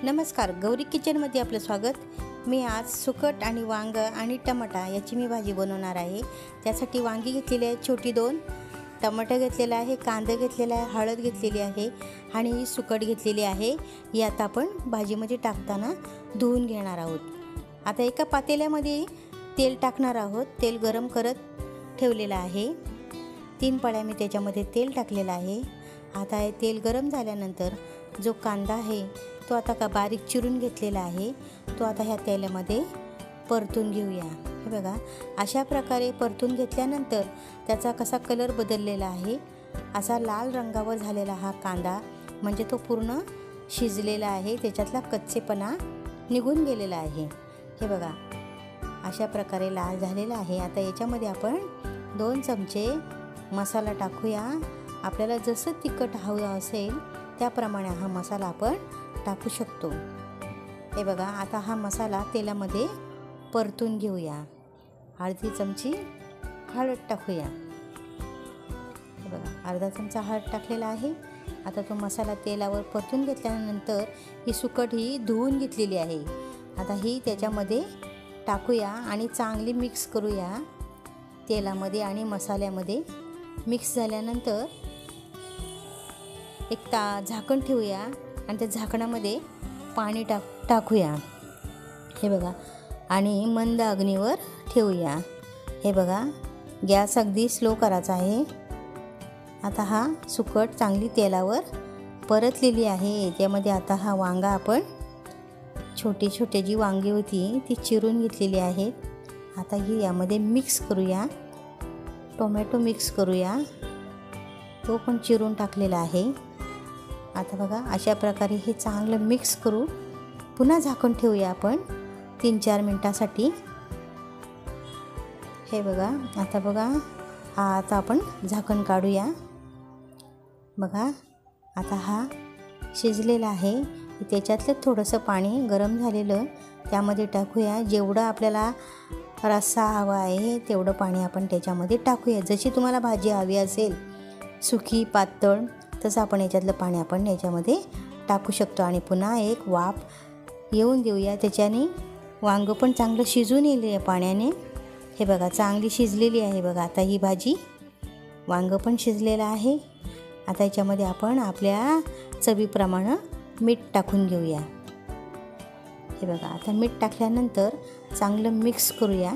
नमस्कार, गौरी किचनमध्ये आपलं स्वागत। मी आज सुकट आणि वांग आणि टमाटा याची मी भाजी बनवणार आहे। त्यासाठी वांगी घेतलेली आहे छोटी 2, टमाटा घेतलेला आहे, कांदा घेतलेला आहे, हळद घेतलेली आहे आणि सुकट घेतलेली आहे। ही आता आपण भाजीमध्ये टाकताना धुवून घेणार आहोत। आता एका पातेल्यामध्ये तेल टाकणार आहोत। तेल गरम करत ठेवलेलं आहे। 3 पळ्या मी त्याच्यामध्ये तेल टाकलेलं आहे। आता हे तेल गरम झाल्यानंतर जो कांदा आहे तो आता बारीक चिरून घेतलेला आहे, तो आता ह्या तेलामध्ये परतून घेऊया। हे बघा, अशा प्रकारे परतून घेतल्यानंतर त्याचा कसा कलर बदललेला आहे, असा लाल रंगावर झालेला हा कांदा म्हणजे तो पूर्ण शिजलेला आहे, त्याच्यातला कच्चेपणा निघून गेलेला आहे। हे बघा, अशा प्रकारे लाल झालेला आहे। आता याच्यामध्ये आपण 2 चमचे मसाला टाकूया। आपल्याला जसं तिखट हवं असेल त्याप्रमाणे हा मसाला आपण टाकू शकतो। हे बघा, आता हा मसाला तेलामध्ये परतून घेऊया। अर्धी चमची हळद टाकूया। हे बघा, अर्धा चमचा हळद टाकलेला आहे। आता तो मसाला तेलावर परतून घेतल्यानंतर ही सुकट धुवून घेतलेली आहे। आता ही त्याच्यामध्ये टाकूया आणि चांगली मिक्स करूया तेलामध्ये आणि मसाल्यामध्ये। मिक्स झाल्यानंतर एक झाकण ठेवूया आणि त्या झाकणामध्ये पाणी टाकूया। हे बघा, आणि मंद अग्नीवर ठेवूया। हे बघा, गॅस अगदी स्लो करायचा आहे। आता हा सुकट चांगली तेलावर परतलेली आहे। त्यामध्ये आता हा वांगा आपण छोटे छोटे जी वांगी होती ती चिरून घेतलेली आहे। आता ही यामध्ये मिक्स करूया। टोमॅटो मिक्स करूया, तो पण चिरून टाकलेला आहे। आता बघा, अशा प्रकारे हे चांगलं मिक्स करू। पुन्हा झाकण ठेवूया आपण 3-4 मिनिटासाठी। हे बघा, आता आपण झाकण काढूया। बघा, आता हा शिजलेला आहे। त्याच्यातलं थोडंसं पाणी गरम झालेलं त्यामध्ये टाकूया। जेवढं आपल्याला रस्सा हवा आहे तेवढं पाणी आपण त्याच्यामध्ये टाकूया। जशी तुम्हाला भाजी हवी असेल, सुकी पातळ, तसं आपण याच्यातलं पाणी आपण याच्यामध्ये टाकू शकतो। आणि पुन्हा एक वाफ येऊन देऊया, त्याच्याने वांगं पण चांगलं शिजून येईल या पाण्याने। हे बघा, चांगली शिजलेली आहे। बघा, आता ही भाजी वांगं पण शिजलेलं आहे। आता याच्यामध्ये आपण आपल्या चवीप्रमाणे मीठ टाकून घेऊया। हे बघा, आता मीठ टाकल्यानंतर चांगलं मिक्स करूया।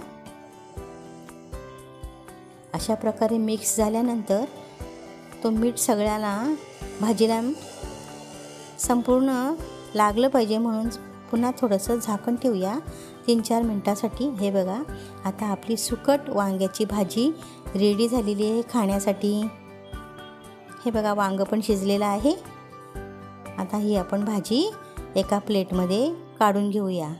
अशा प्रकारे मिक्स झाल्यानंतर तो मीठ सगळ्याला भाजीला संपूर्ण लागलं पाहिजे म्हणून पुन्हा थोडंसं झाकण ठेवूया 3-4 मिनिटासाठी। हे बघा, आता आपली सुकट वांग्याची भाजी रेडी झालेली आहे खाण्यासाठी। हे बघा, वांगं पण शिजलेलं आहे। आता ही आपण भाजी एका प्लेटमध्ये काढून घेऊया।